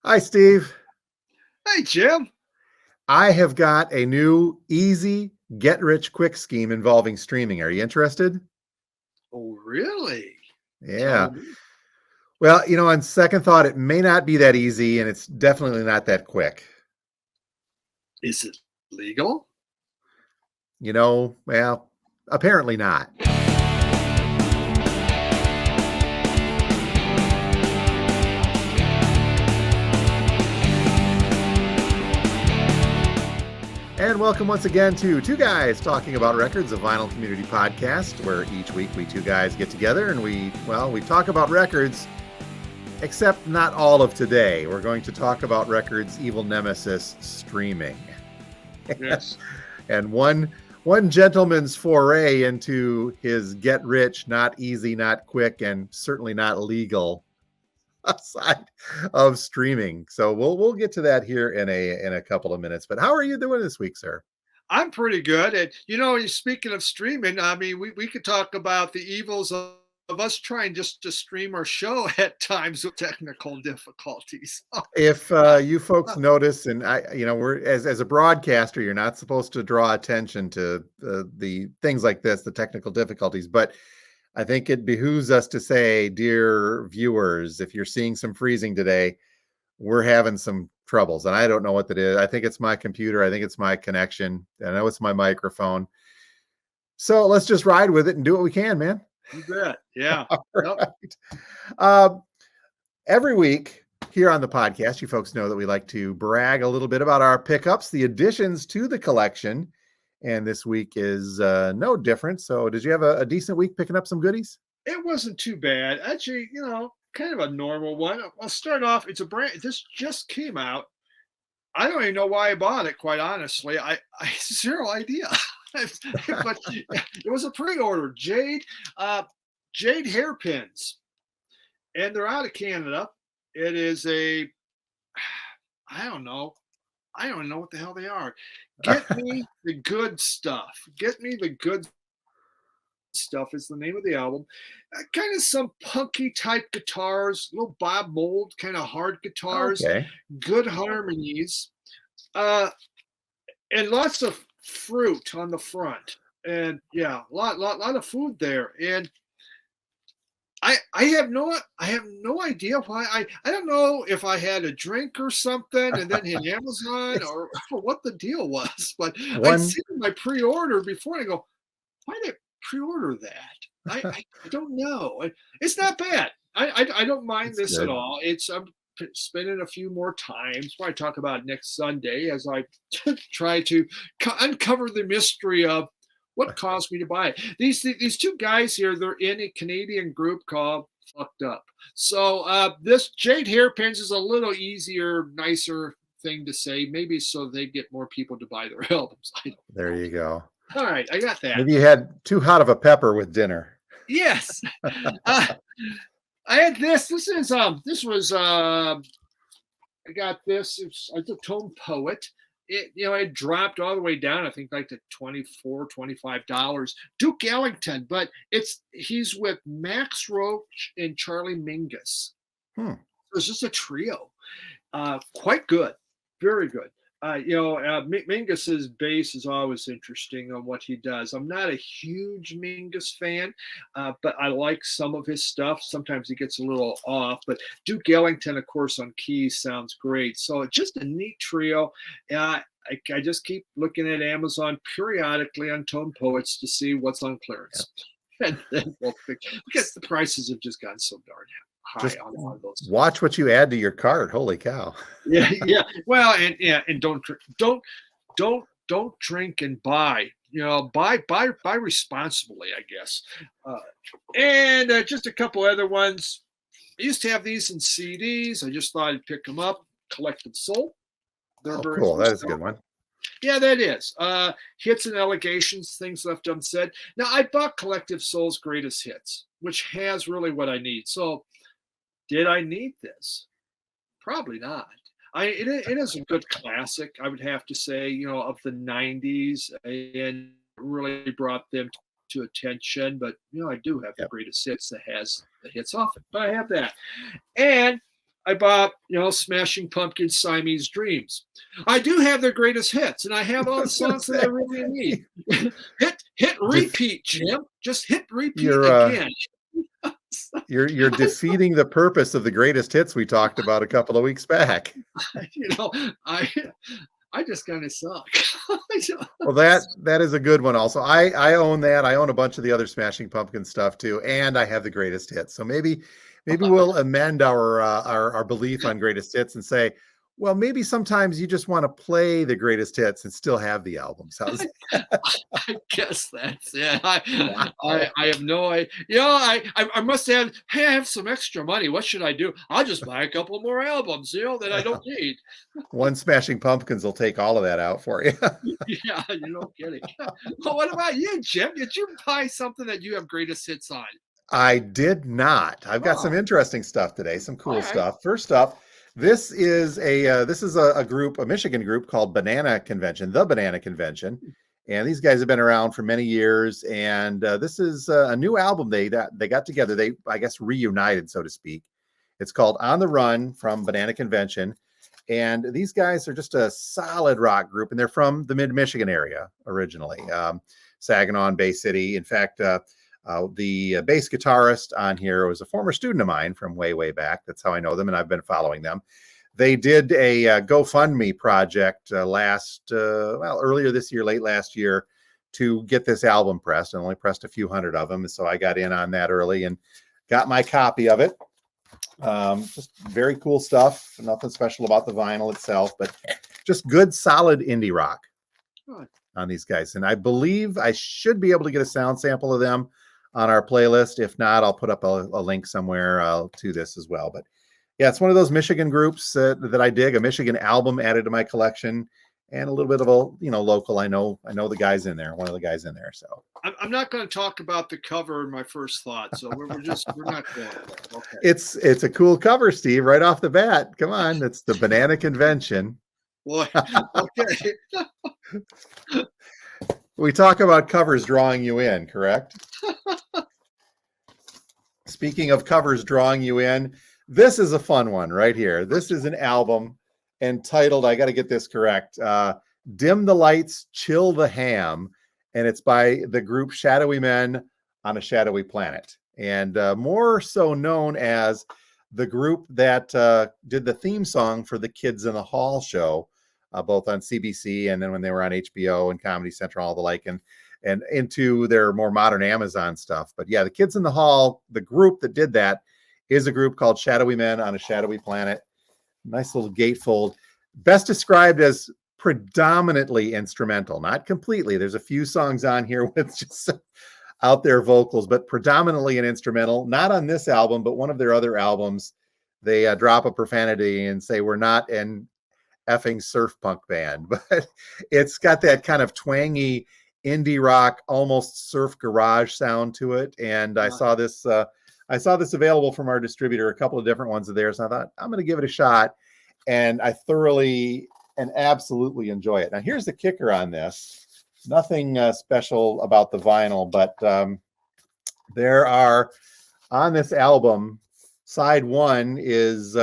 Hi, Steve. Hey, Jim. I have got a new easy get rich quick scheme involving streaming. Are you interested? Oh, really? Yeah. Tell me. Well, on second thought, it may not be that easy and it's definitely not that quick. Is it legal? Well, apparently not. And welcome once again to Two Guys Talking About Records, a vinyl community podcast where each week we two guys get together and we talk about records, except not all of today. We're going to talk about records' evil nemesis, streaming. Yes. And one gentleman's foray into his get rich, not easy, not quick, and certainly not legal side of streaming. So we'll get to that here in a couple of minutes. But how are you doing this week, sir? I'm pretty good. And, speaking of streaming, I mean, we could talk about the evils of us trying just to stream our show at times with technical difficulties. If you folks notice, and we're as a broadcaster, you're not supposed to draw attention to the things like this, the technical difficulties. But I think it behooves us to say, dear viewers, if you're seeing some freezing today, we're having some troubles, and I don't know what that is. I think it's my computer. I think it's my connection. I know it's my microphone. So let's just ride with it and do what we can, man. You bet. Yeah. All right. Every week here on the podcast, you folks know that we like to brag a little bit about our pickups, the additions to the collection. And this week is no different. So did you have a decent week picking up some goodies? It wasn't too bad. Actually, kind of a normal one. I'll start off. This just came out. I don't even know why I bought it, quite honestly. I zero idea. But it was a pre-order. Jade hairpins. And they're out of Canada. It is I don't know. I don't know what the hell they are. Get me the good stuff. Get me the good stuff is the name of the album. Kind of some punky type guitars, little Bob Mould kind of hard guitars, Okay. good harmonies, and lots of fruit on the front. And yeah, lot of food there. And I have no idea why. I don't know if I had a drink or something and then hit Amazon or what the deal was, but I'd seen my pre-order before and I go, why did I pre-order that? I don't know. It's not bad. I don't mind That's this good. at all. I'm spending a few more times. Probably talk about it next Sunday as I try to uncover the mystery of what caused me to buy it. These two guys here, they're in a Canadian group called Fucked Up. So this Jade Hairpins is a little easier, nicer thing to say. Maybe so they get more people to buy their albums. There you go. All right, I got that. Maybe you had too hot of a pepper with dinner. Yes. I had this. I got this. It's a Tone Poet. It dropped all the way down, I think like to $24, $25. Duke Ellington, but he's with Max Roach and Charlie Mingus. It's just a trio. Quite good. Very good. Mingus's bass is always interesting on what he does. I'm not a huge Mingus fan, but I like some of his stuff. Sometimes he gets a little off, but Duke Ellington, of course, on keys sounds great. So just a neat trio. I just keep looking at Amazon periodically on Tone Poets to see what's on clearance. And then because the prices have just gotten so darn high just on all those. Watch what you add to your cart. Holy cow. Yeah. Well, and don't drink and buy. Buy responsibly, I guess. And just a couple other ones. I used to have these in CDs. I just thought I'd pick them up. Collective Soul. They're cool. That is a good one. Yeah, that is. Hits and allegations, things left unsaid. Now, I bought Collective Soul's Greatest Hits, which has really what I need. So, did I need this? Probably not. It is a good classic, I would have to say, of the 90s, and really brought them to attention. But, I do have the Greatest Hits that has the hits off it. But I have that. And I bought, Smashing Pumpkins' Siamese Dreams. I do have their greatest hits, and I have all I the was gonna songs that I say, really need. hit def- repeat, Jim. Just hit repeat you're again. you're defeating the purpose of the greatest hits we talked about a couple of weeks back. you know, I I just kind of suck. Well, that is a good one. Also, I own that. I own a bunch of the other Smashing Pumpkin stuff too, and I have the greatest hits. So maybe we'll amend our belief on greatest hits and say, well, maybe sometimes you just want to play the greatest hits and still have the albums. How's I guess that's it. wow? I have no idea. I must have. Hey, I have some extra money. What should I do? I'll just buy a couple more albums. That I don't need. One Smashing Pumpkins will take all of that out for you. Yeah, you're no kidding. Well, what about you, Jim? Did you buy something that you have greatest hits on? I did not. I've got some Oh, interesting stuff today, some all cool right. stuff. First up, this is a group, a Michigan group called Banana Convention, the Banana Convention, and these guys have been around for many years. And this is a new album they got together. They, I guess, reunited, so to speak. It's called On the Run from Banana Convention, and these guys are just a solid rock group, and they're from the Mid-Michigan area originally, Saginaw and Bay City. In fact, the bass guitarist on here was a former student of mine from way back. That's how I know them, and I've been following them. They did a GoFundMe project earlier this year, late last year, to get this album pressed. I only pressed a few hundred of them, so I got in on that early and got my copy of it. Just very cool stuff. Nothing special about the vinyl itself, but just good, solid indie rock on these guys. And I believe I should be able to get a sound sample of them on our playlist. If not, I'll put up a link somewhere to this as well. But yeah, it's one of those Michigan groups that I dig. A Michigan album added to my collection, and a little bit of a local. I know the guys in there. One of the guys in there. So I'm not going to talk about the cover in my first thought. So we're not going there. Okay. it's a cool cover, Steve. Right off the bat, come on, it's the Banana Convention. Boy, okay. We talk about covers drawing you in, correct? Speaking of covers drawing you in, this is a fun one right here. This is an album entitled, I got to get this correct, Dim the Lights, Chill the Ham, and it's by the group Shadowy Men on a Shadowy Planet, and more so known as the group that did the theme song for the Kids in the Hall show, both on CBC and then when they were on HBO and Comedy Central, all the like, and into their more modern Amazon stuff. But yeah, the Kids in the Hall, the group that did that, is a group called Shadowy Men on a Shadowy Planet. Nice little gatefold. Best described as predominantly instrumental, not completely. There's a few songs on here with just out there vocals, but predominantly an instrumental. Not on this album, but one of their other albums. They drop a profanity and say, we're not an effing surf punk band, but it's got that kind of twangy indie rock, almost surf garage sound to it. And I saw this available from our distributor, a couple of different ones of theirs. And I thought, I'm going to give it a shot. And I thoroughly and absolutely enjoy it. Now, here's the kicker on this. Nothing special about the vinyl, but there are, on this album, side one is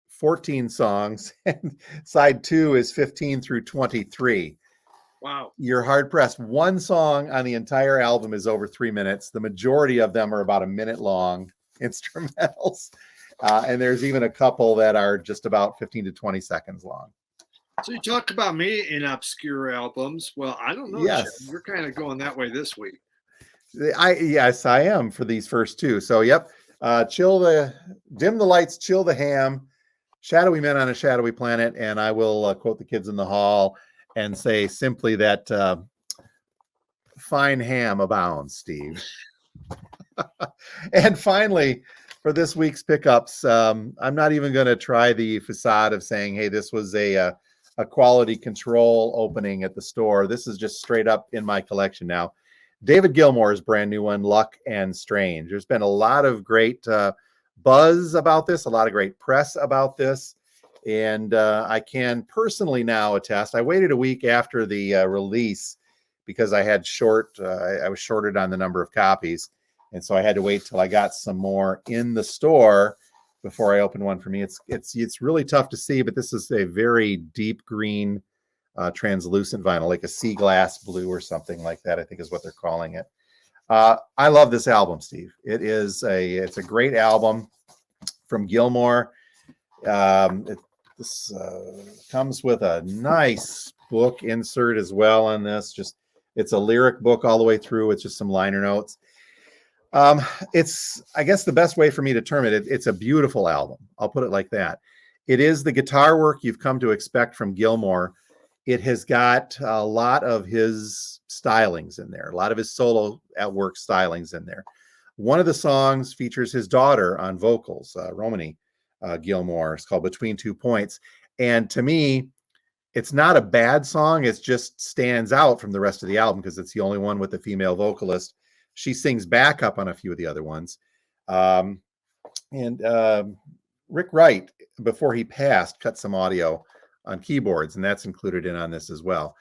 14 songs, and side two is 15 through 23. Wow. You're hard pressed. One song on the entire album is over 3 minutes. The majority of them are about a minute long instrumentals. And there's even a couple that are just about 15 to 20 seconds long. So you talk about me in obscure albums. Well, I don't know. Yes. Jim. You're kind of going that way this week. Yes, I am for these first two. So, yep. Dim the Lights, Chill the Ham, Shadowy Men on a Shadowy Planet. And I will quote the Kids in the Hall and say simply that fine ham abounds, Steve. And finally, for this week's pickups, I'm not even going to try the facade of saying, hey, this was a quality control opening at the store. This is just straight up in my collection now. David Gilmour's brand new one, Luck and Strange. There's been a lot of great buzz about this, a lot of great press about this. And I can personally now attest, I waited a week after the release because I had I was shorted on the number of copies. And so I had to wait till I got some more in the store before I open one for me. It's really tough to see, but this is a very deep green, translucent vinyl, like a sea glass blue or something like that, I think is what they're calling it. I love this album, Steve. It's a great album from Gilmour. This comes with a nice book insert as well on this. It's a lyric book all the way through. It's just some liner notes. It's, I guess the best way for me to term it's a beautiful album. I'll put it like that. It is the guitar work you've come to expect from Gilmour. It has got a lot of his stylings in there, a lot of his solo at work stylings in there. One of the songs features his daughter on vocals, Romany Gilmour. It's called Between 2 Points. And to me, it's not a bad song. It just stands out from the rest of the album because it's the only one with the female vocalist. She sings backup on a few of the other ones. Rick Wright, before he passed, cut some audio on keyboards, and that's included in on this as well.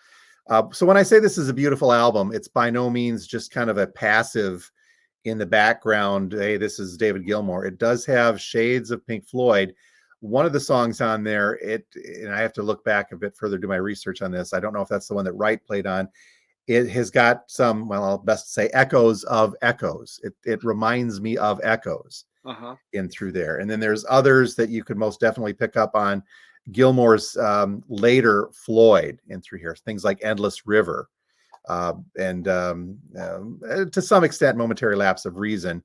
So when I say this is a beautiful album, it's by no means just kind of a passive in the background, hey, this is David Gilmour. It does have shades of Pink Floyd. One of the songs on there, and I have to look back a bit further to my research on this. I don't know if that's the one that Wright played on. It has got some, well, I'll best say echoes of Echoes. It reminds me of Echoes in through there. And then there's others that you could most definitely pick up on Gilmour's later Floyd in through here. Things like Endless River and to some extent Momentary Lapse of Reason.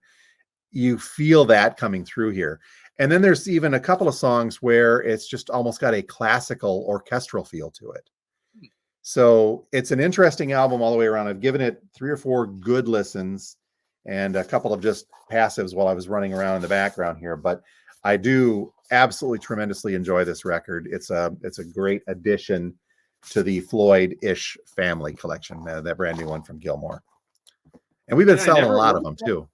You feel that coming through here. And then there's even a couple of songs where it's just almost got a classical orchestral feel to it. So it's an interesting album all the way around. I've given it 3 or 4 good listens and a couple of just passives while I was running around in the background here. But I do absolutely tremendously enjoy this record. It's a great addition to the Floyd-ish family collection, that brand new one from Gilmour. And we've been selling a lot of them too.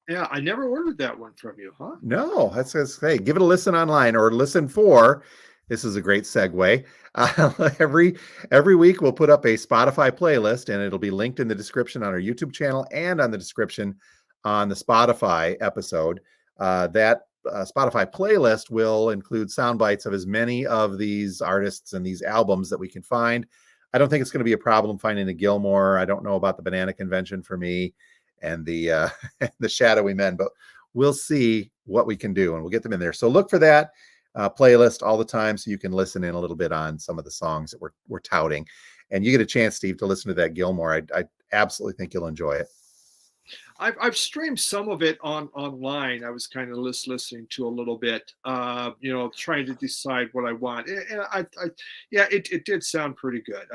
Yeah, I never ordered that one from you, huh? No, that's hey, give it a listen online or listen for. This is a great segue. Every week we'll put up a Spotify playlist, and it'll be linked in the description on our YouTube channel and on the description on the Spotify episode. That Spotify playlist will include sound bites of as many of these artists and these albums that we can find. I don't think it's going to be a problem finding the Gilmour. I don't know about the Banana Convention for me and the the Shadowy Men, but we'll see what we can do and we'll get them in there. So look for that playlist all the time so you can listen in a little bit on some of the songs that we're touting. And you get a chance, Steve, to listen to that Gilmour. I absolutely think you'll enjoy it. I've streamed some of it online. I was kind of listening to a little bit, trying to decide what I want. And it did sound pretty good.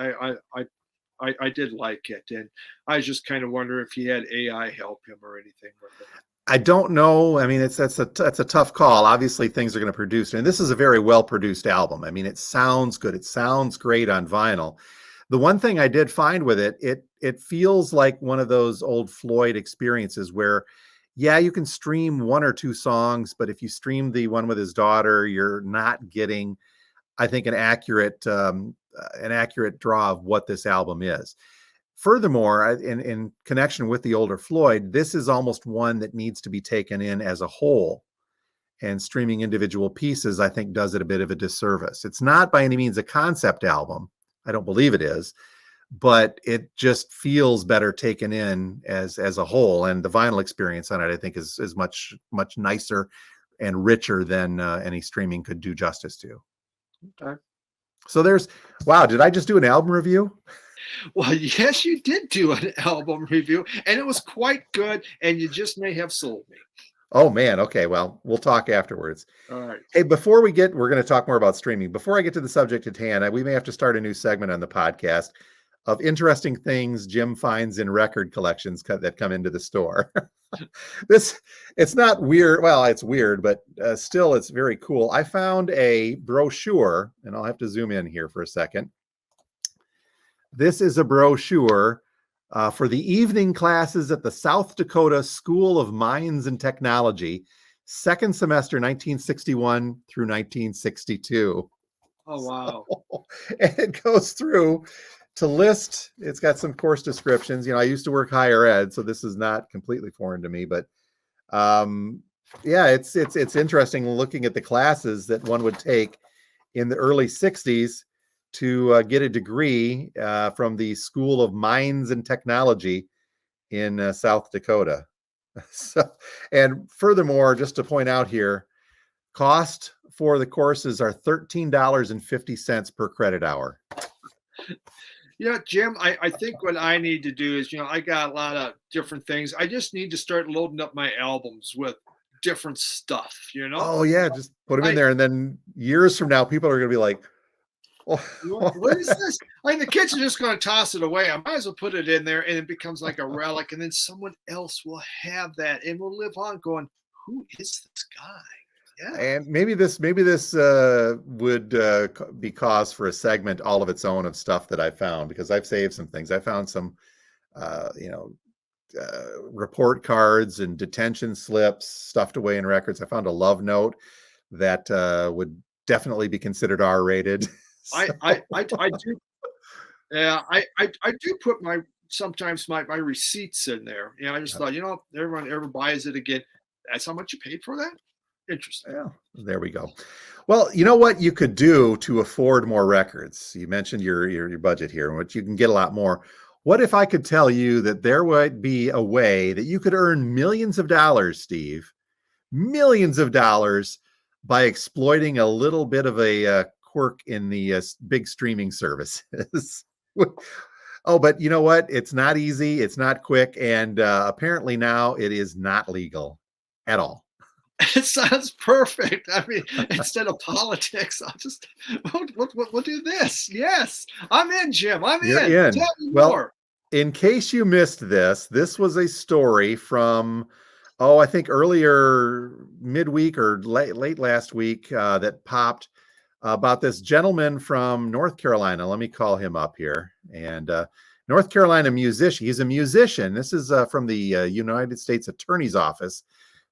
I did like it, and I was just kind of wondering if he had AI help him or anything with it. I don't know. I mean, that's a tough call. Obviously, things are going to produce, and this is a very well produced album. I mean, it sounds good. It sounds great on vinyl. The one thing I did find with it feels like one of those old Floyd experiences where, yeah, you can stream 1 or 2 songs, but if you stream the one with his daughter, you're not getting, I think, an accurate draw of what this album is. Furthermore, in connection with the older Floyd, this is almost one that needs to be taken in as a whole, and streaming individual pieces, I think, does it a bit of a disservice. It's not by any means a concept album. I don't believe it is, but it just feels better taken in as a whole. And the vinyl experience on it, I think, is much nicer and richer than any streaming could do justice to. Okay. So wow, did I just do an album review? Well, yes, you did do an album review, and it was quite good, and you just may have sold me. Oh, man. Okay, well, we'll talk afterwards. All right. Hey, we're going to talk more about streaming. Before I get to the subject at hand, we may have to start a new segment on the podcast of interesting things Jim finds in record collections that come into the store. It's not weird. Well, it's weird, but still, it's very cool. I found a brochure, and I'll have to zoom in here for a second. This is a brochure for the evening classes at the South Dakota School of Mines and Technology, second semester 1961 through 1962. Oh, wow. And it goes through to list, it's got some course descriptions. I used to work higher ed, so this is not completely foreign to me, but Yeah, it's interesting looking at the classes that one would take in the early 60s to get a degree from the School of Mines and Technology in South Dakota. So, and furthermore, just to point out here, cost for the courses are $13.50 per credit hour. Yeah, Jim, I think what I need to do is, I got a lot of different things. I just need to start loading up my albums with different stuff. Oh yeah, just put them in I there, and then years from now, people are going to be like, "Oh, what is this? The kids are just going to toss it away. I might as well put it in there, and it becomes like a relic, and then someone else will have that, and will live on going, "Who is this guy?" Yeah. And maybe this would be cause for a segment all of its own of stuff that I found, because I've saved some things. I found some, uh, you know, report cards and detention slips stuffed away in records. I found a love note that would definitely be considered R-rated. I So, I I do. Yeah, I do put my sometimes my receipts in there. I just thought, everyone ever buys it again. That's how much you paid for that? Interesting. yeah, there we go. Well, you know what you could do to afford more records? You mentioned your budget here, which you can get a lot more. What if I could tell you that there would be a way that you could earn millions of dollars, Steve, millions of dollars by exploiting a little bit of a quirk in the big streaming services? Oh, but you know what? It's not easy. It's not quick. And apparently now it is not legal at all. It sounds perfect. Instead of politics, I'll just we'll do this. Yes, I'm in, Jim. I'm You're in. in. Tell me Well, more. in case you missed this, this was a story from, oh, I think earlier midweek or late last week that popped about this gentleman from North Carolina. Let me call him up here. And North Carolina musician. He's a musician. This is from the United States Attorney's Office,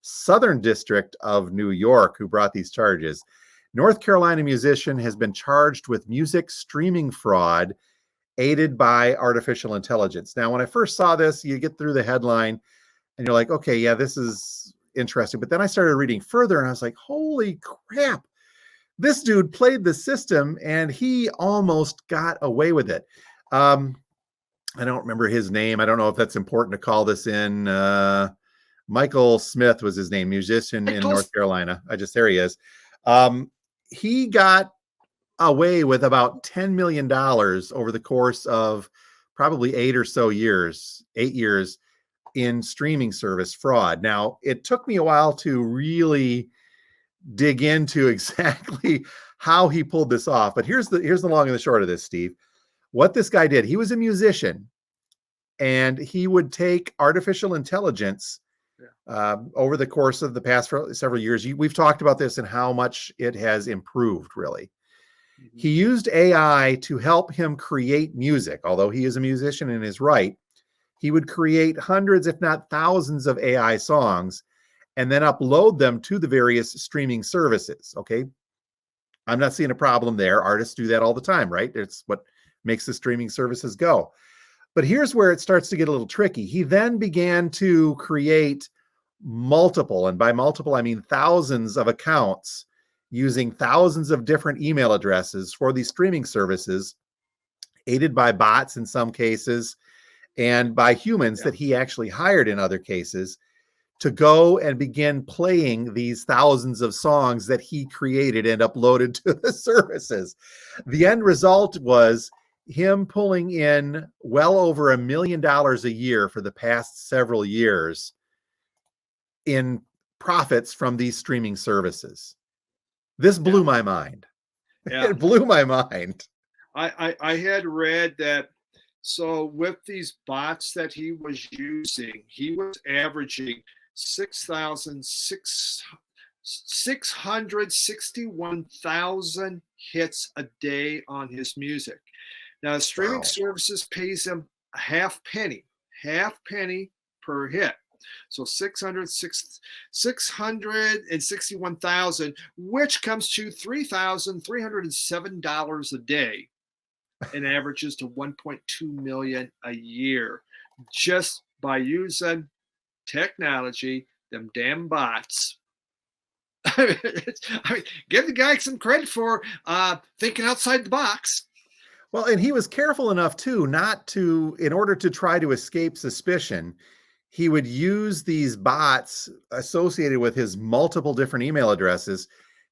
Southern District of New York, who brought these charges. North Carolina musician has been charged with music streaming fraud aided by artificial intelligence. Now, when I first saw this, you get through the headline and you're like, okay, yeah, this is interesting. But then I started reading further and I was like, holy crap, this dude played the system and he almost got away with it. Um, I don't remember his name. I don't know if that's important to call this in. Michael Smith was his name, musician in North Carolina. There he is. He got away with about $10 million over the course of probably 8 years in streaming service fraud. Now, it took me a while to really dig into exactly how he pulled this off, but here's the long and the short of this, Steve. What this guy did, he was a musician, and he would take artificial intelligence over the course of the past several years. We've talked about this and how much it has improved, really. Mhm. He used AI to help him create music. Although he is a musician in his right, he would create hundreds, if not thousands, of AI songs and then upload them to the various streaming services. Okay. I'm not seeing a problem there. Artists do that all the time, right? It's what makes the streaming services go. But here's where it starts to get a little tricky. He then began to create multiple, and by multiple, I mean thousands of accounts using thousands of different email addresses for these streaming services, aided by bots in some cases, and by humans that he actually hired in other cases to go and begin playing these thousands of songs that he created and uploaded to the services. The end result was him pulling in well over $1 million a year for the past several years in profits from these streaming services. This blew my mind. Yeah. It blew my mind. I had read that. So with these bots that he was using, he was averaging 661,000 hits a day on his music. Now, the streaming services pays him a half penny per hit. So 661,000, which comes to $3,307 a day, and averages to 1.2 million a year, just by using technology, them damn bots. I mean, give the guy some credit for thinking outside the box. Well, and he was careful enough too, not to, in order to try to escape suspicion, he would use these bots associated with his multiple different email addresses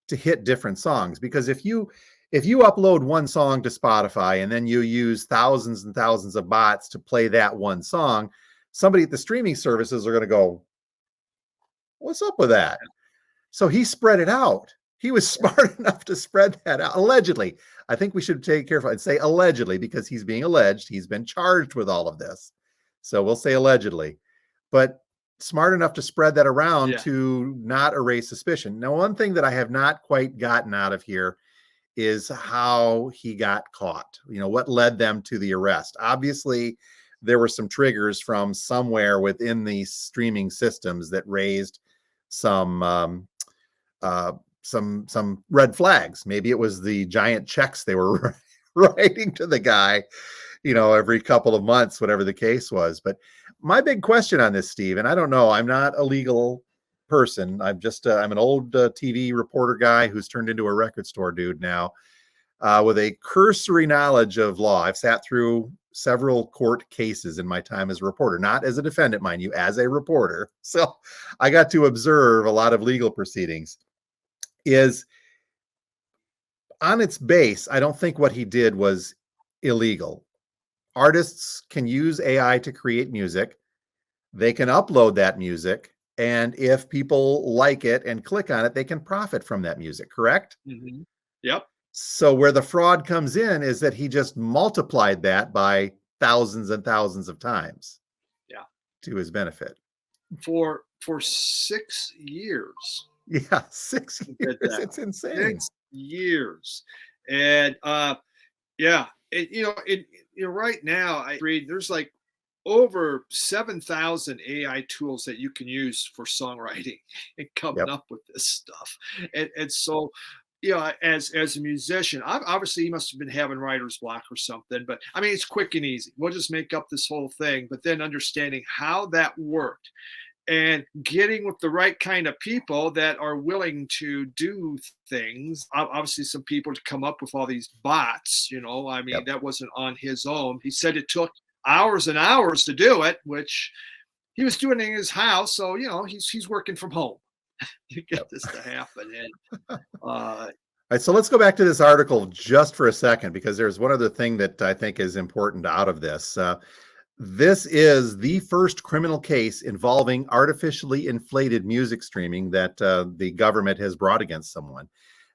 to hit different songs. Because if you upload one song to Spotify and then you use thousands and thousands of bots to play that one song, somebody at the streaming services are going to go, "What's up with that?" So he spread it out. He was smart enough to spread that out. Allegedly. I think we should take careful and say allegedly, because he's being alleged. He's been charged with all of this. So we'll say allegedly. But smart enough to spread that around Yeah. to not erase suspicion. Now, one thing that I have not quite gotten out of here is how he got caught. What led them to the arrest? Obviously, there were some triggers from somewhere within these streaming systems that raised some some red flags. Maybe it was the giant checks they were writing to the guy, every couple of months, whatever the case was. But my big question on this, Steve, and I don't know, I'm not a legal person. I'm an old TV reporter guy who's turned into a record store dude now, with a cursory knowledge of law. I've sat through several court cases in my time as a reporter, not as a defendant, mind you, as a reporter. So I got to observe a lot of legal proceedings. Is on its base, I don't think what he did was illegal. Artists can use AI to create music. They can upload that music. And if people like it and click on it, they can profit from that music, correct? Mm-hmm. Yep. So where the fraud comes in is that he just multiplied that by thousands and thousands of times. Yeah. To his benefit. For 6 years. Yeah, 6 years. It's insane. 6 years. And yeah, right now I read there's like over 7,000 AI tools that you can use for songwriting and coming up with this stuff. And so, as a musician, obviously he must have been having writer's block or something, but I mean, it's quick and easy. We'll just make up this whole thing, but then understanding how that worked and getting with the right kind of people that are willing to do things. Obviously, some people to come up with all these bots, I mean, that wasn't on his own. He said it took hours and hours to do it, which he was doing in his house. So, he's working from home to get this to happen. And all right, so let's go back to this article just for a second, because there's one other thing that I think is important out of this. This is the first criminal case involving artificially inflated music streaming that the government has brought against someone.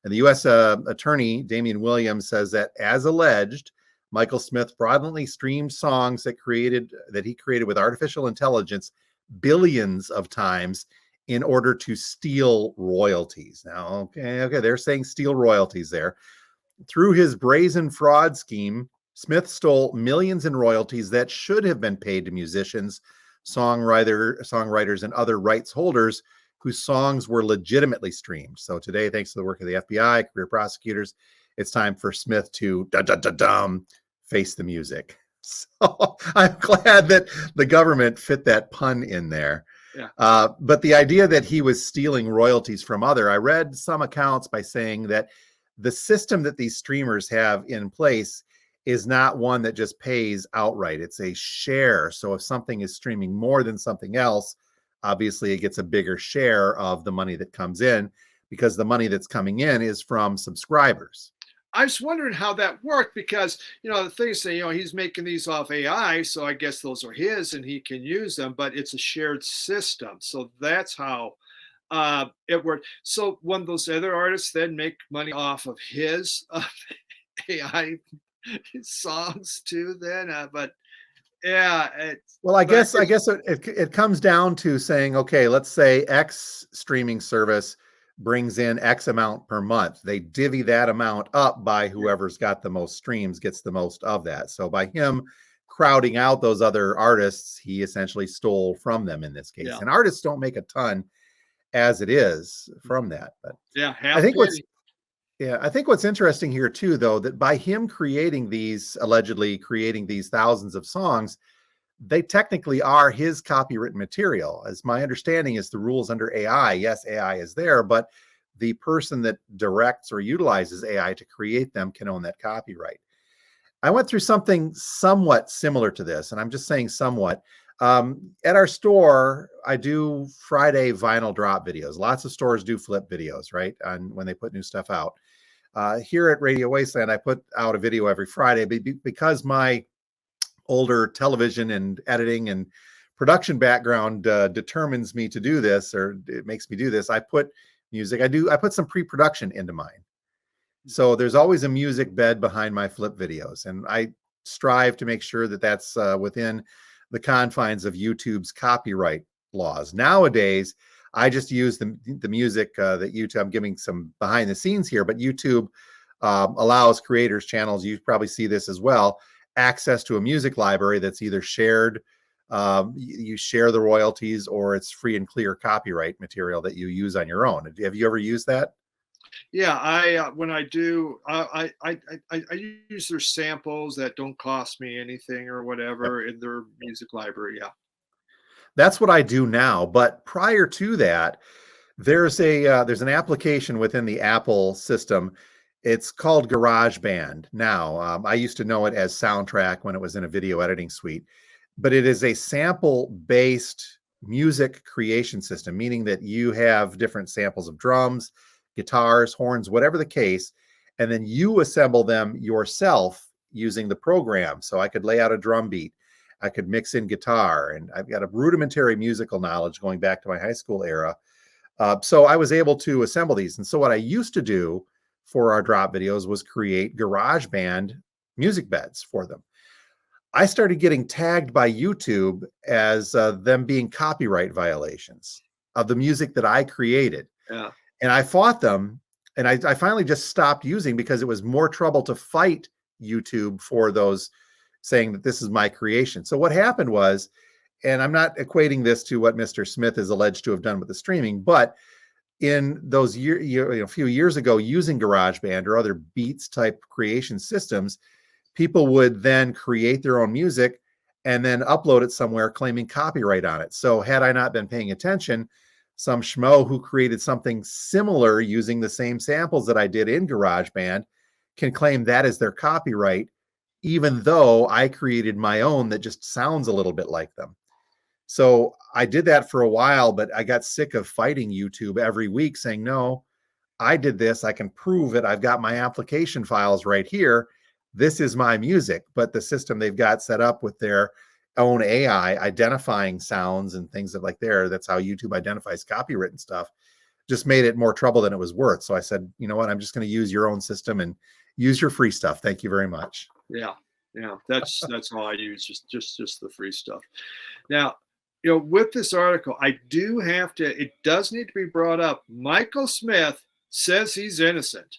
And the U.S. Attorney, Damian Williams, says that, as alleged, Michael Smith fraudulently streamed songs that he created with artificial intelligence billions of times in order to steal royalties. Now, okay, they're saying steal royalties there. Through his brazen fraud scheme, Smith stole millions in royalties that should have been paid to musicians, songwriters, and other rights holders whose songs were legitimately streamed. So today, thanks to the work of the FBI, career prosecutors, it's time for Smith to face the music. So I'm glad that the government fit that pun in there. Yeah. But the idea that he was stealing royalties from I read some accounts by saying that the system that these streamers have in place is not one that just pays outright. It's a share. So if something is streaming more than something else, obviously it gets a bigger share of the money that comes in, because the money that's coming in is from subscribers. I was wondering how that worked, because, the thing is, he's making these off AI, so I guess those are his and he can use them, but it's a shared system. So that's how it worked. So when those other artists then make money off of his AI songs too, then, but yeah. Well, I guess it comes down to saying, okay, let's say X streaming service brings in X amount per month. They divvy that amount up by whoever's got the most streams gets the most of that. So by him crowding out those other artists, he essentially stole from them in this case. Yeah. And artists don't make a ton as it is from that. But yeah, I think what's interesting here too, though, that by him allegedly creating these thousands of songs, they technically are his copywritten material. As my understanding is, the rules under AI, yes, AI is there, but the person that directs or utilizes AI to create them can own that copyright. I went through something somewhat similar to this, and I'm just saying somewhat. At our store, I do Friday vinyl drop videos. Lots of stores do flip videos, right? And when they put new stuff out. Here at Radio Wasteland, I put out a video every Friday because my older television and editing and production background determines me to do this, or it makes me do this. I put music. I put some pre-production into mine. So there's always a music bed behind my flip videos, and I strive to make sure that that's within the confines of YouTube's copyright laws. Nowadays, I just use the music that YouTube. I'm giving some behind the scenes here, but YouTube allows creators channels. You probably see this as well. Access to a music library that's either shared. You share the royalties, or it's free and clear copyright material that you use on your own. Have you ever used that? Yeah, I when I do, I use their samples that don't cost me anything or Yep. whatever in their music library. Yeah. That's what I do now. But prior to that, there's an application within the Apple system. It's called GarageBand now. I used to know it as Soundtrack when it was in a video editing suite, but it is a sample-based music creation system, meaning that you have different samples of drums, guitars, horns, whatever the case, and then you assemble them yourself using the program. So I could lay out a drum beat, I could mix in guitar, and I've got a rudimentary musical knowledge going back to my high school era. So I was able to assemble these. And so what I used to do for our drop videos was create GarageBand music beds for them. I started getting tagged by YouTube as them being copyright violations of the music that I created. Yeah. And I fought them, and I finally just stopped using because it was more trouble to fight YouTube for those, saying that this is my creation. So what happened was, and I'm not equating this to what Mr. Smith is alleged to have done with the streaming, but in those a few years ago, using GarageBand or other Beats type creation systems, people would then create their own music and then upload it somewhere claiming copyright on it. So had I not been paying attention, some schmo who created something similar using the same samples that I did in GarageBand can claim that is their copyright, even though I created my own that just sounds a little bit like them. So I did that for a while, but I got sick of fighting YouTube every week saying, no, I did this. I can prove it. I've got my application files right here. This is my music. But the system they've got set up with their own AI identifying sounds and things that like there, that's how YouTube identifies copywritten stuff, just made it more trouble than it was worth. So I said, you know what, I'm just going to use your own system and use your free stuff. Thank you very much. Yeah. Yeah. That's all I use. Just the free stuff. Now, with this article, I do have to, it does need to be brought up. Michael Smith says he's innocent.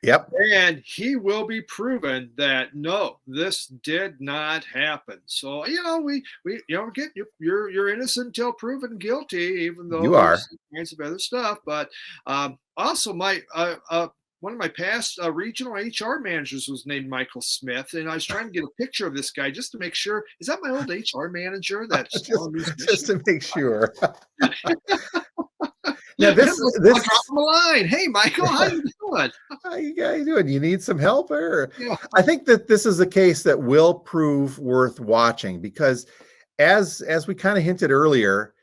Yep. And he will be proven that no, this did not happen. So we get you're innocent until proven guilty, even though You are. there's kinds of other stuff. But also, my one of my past regional HR managers was named Michael Smith, and I was trying to get a picture of this guy just to make sure. Is that my old HR manager? That's just to make sure. Now this drop him a line. Hey, Michael, how you doing? How you guys doing? You need some help? Or Yeah. I think that this is a case that will prove worth watching, because as we kind of hinted earlier,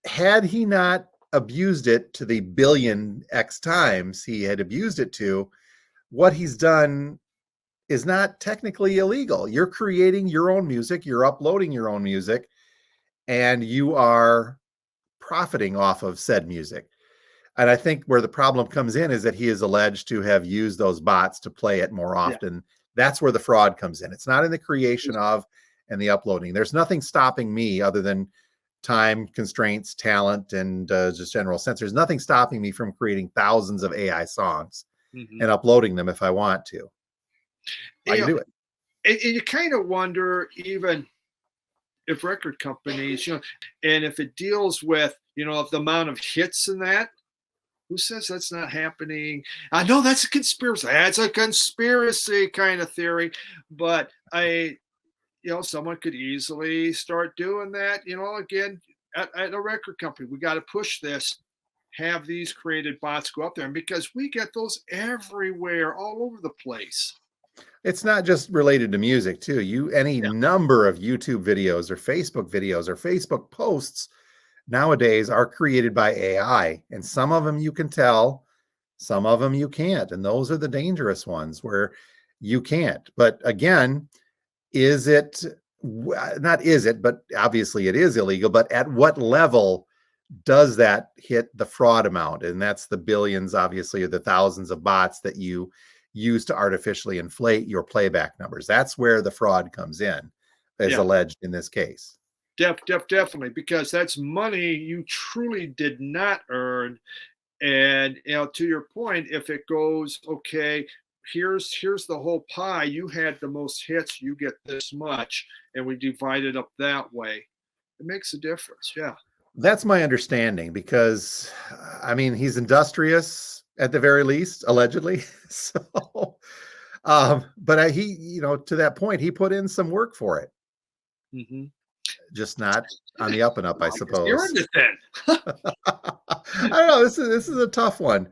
had he not abused it to the billion X times he had abused it to, what he's done is not technically illegal. You're creating your own music, you're uploading your own music, and you are profiting off of said music. And I think where the problem comes in is that he is alleged to have used those bots to play it more often. Yeah. That's where the fraud comes in. It's not in the creation of and the uploading. There's nothing stopping me other than time constraints, talent, and just general sense. There's nothing stopping me from creating thousands of AI songs and uploading them if I want to. I can do it. And you kind of wonder, even if record companies, and if it deals with, if the amount of hits in that, who says that's not happening? I know that's a conspiracy. That's a conspiracy kind of theory, but someone could easily start doing that. Again, at a record company, we got to push this. have these created bots go up there, and because we get those everywhere, all over the place. It's not just related to music too. Any Yeah, number of YouTube videos or Facebook posts nowadays are created by AI, and some of them you can tell, some of them you can't, and those are the dangerous ones where you can't. But again, is it not is it, but obviously it is illegal, but at what level does that hit the fraud amount? And that's the billions, obviously, or the thousands of bots that you use to artificially inflate your playback numbers. That's where the fraud comes in, as yeah. alleged in this case. Definitely, because that's money you truly did not earn. And to your point, if it goes, okay, here's the whole pie. You had the most hits, you get this much, and we divide it up that way. It makes a difference. Yeah. That's my understanding because, I mean, he's industrious at the very least, allegedly. So, but to that point, he put in some work for it, Hmm. just not on the up and up, I Well, I guess you're suppose. in it then. I don't know. This is a tough one.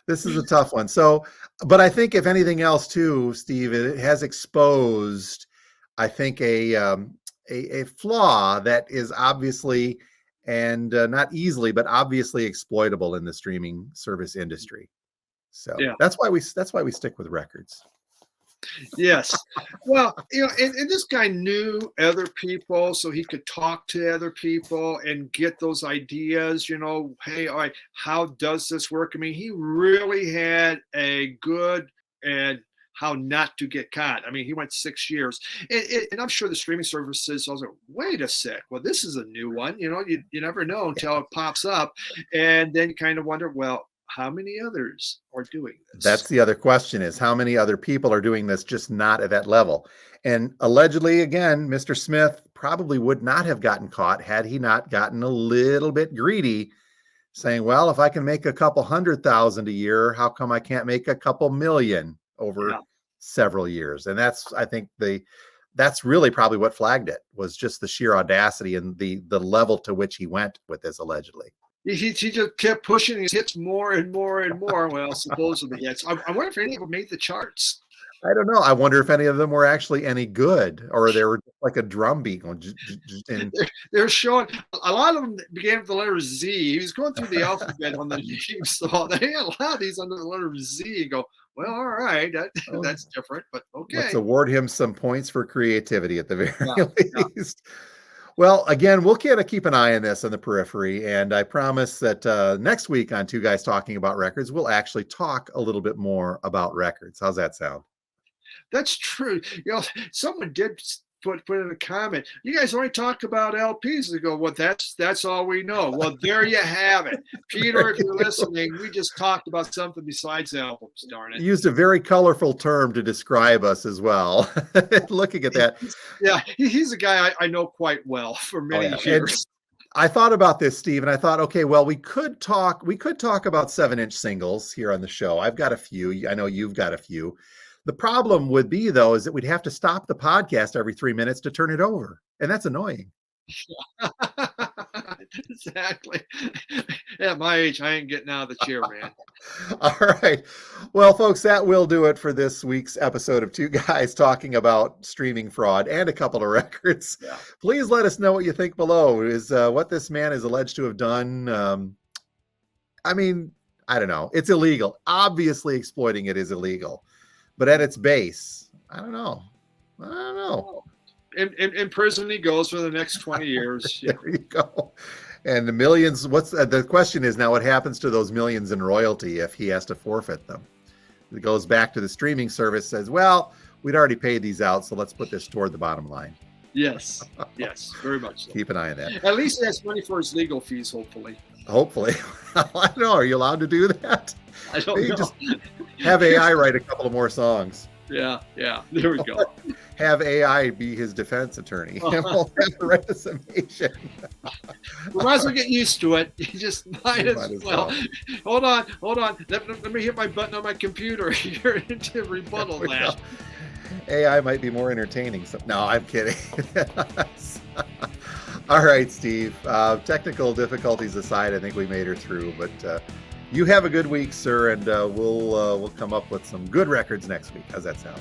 This is a tough one. So, but I think if anything else, too, Steve, it has exposed, I think, a flaw that is obviously and not easily, but obviously exploitable in the streaming service industry. So Yeah. that's why we stick with records. Yes. Well, and this guy knew other people, so he could talk to other people and get those ideas. Hey, all right, how does this work? I mean, he really had a good and how not to get caught. I mean, he went 6 years, and I'm sure the streaming services also, wait a sec, well, this is a new one. You never know until it pops up, and then you kind of wonder, well, how many others are doing this? That's the other question, is how many other people are doing this, just not at that level. And allegedly, again, Mr. Smith probably would not have gotten caught had he not gotten a little bit greedy, saying, well, if I can make a couple 100,000 a year, how come I can't make a couple million over Yeah. several years? And I think that's really probably what flagged it, was just the sheer audacity and the level to which he went with this, allegedly. He just kept pushing his hits more and more and more. Well, supposedly hits. I wonder if any of them made the charts. I don't know. I wonder if any of them were actually any good, or they were just like a drum beat going. And They're showing a lot of them began with the letter Z. He was going through the alphabet on the names, so they had a lot of these under the letter Z. You go, well, all right, that's different, but okay. Let's award him some points for creativity at the very Yeah. least. Well, again, we'll kind of keep an eye on this on the periphery, and I promise that next week on Two Guys Talking About Records, we'll actually talk a little bit more about records. How's that sound? That's true. Someone did put in a comment. You guys only talk about LPs. They go, well, that's all we know. Well, there you have it, Peter. If you're listening, we just talked about something besides albums. Darn it. You used a very colorful term to describe us as well. Looking at that, Yeah, he's a guy I know quite well for many years. And I thought about this, Steve, and I thought, okay, well, we could talk about 7-inch singles here on the show. I've got a few. I know you've got a few. The problem would be, though, is that we'd have to stop the podcast every 3 minutes to turn it over. And that's annoying. Exactly. At my age, I ain't getting out of the chair, man. All right. Well, folks, that will do it for this week's episode of Two Guys Talking About Streaming Fraud and a couple of records. Yeah. Please let us know what you think below. Is what this man is alleged to have done. I mean, I don't know. It's illegal. Obviously, exploiting it is illegal. But at its base, I don't know. In prison he goes for the next 20 years. There you go. And the millions, the question is now, what happens to those millions in royalty if he has to forfeit them? It goes back to the streaming service, says, well, we'd already paid these out, so let's put this toward the bottom line. Yes, very much so. Keep an eye on that. At least he has money for his legal fees, hopefully. Hopefully. I don't know. Are you allowed to do that? I don't know. Just have AI write a couple of more songs. Yeah. There we go. Have AI be his defense attorney. And we'll have to write a summation. We might as well get used to it. You just might as well. Hold on. Let me hit my button on my computer here to rebuttal that. AI might be more entertaining. No, I'm kidding. All right, Steve. Technical difficulties aside, I think we made her through. But you have a good week, sir, and we'll come up with some good records next week. How's that sound?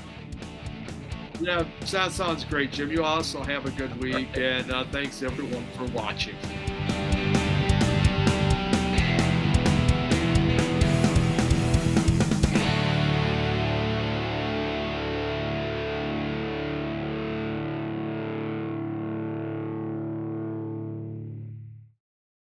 Yeah, that sounds great, Jim. You also have a good All week, right. and thanks everyone for watching.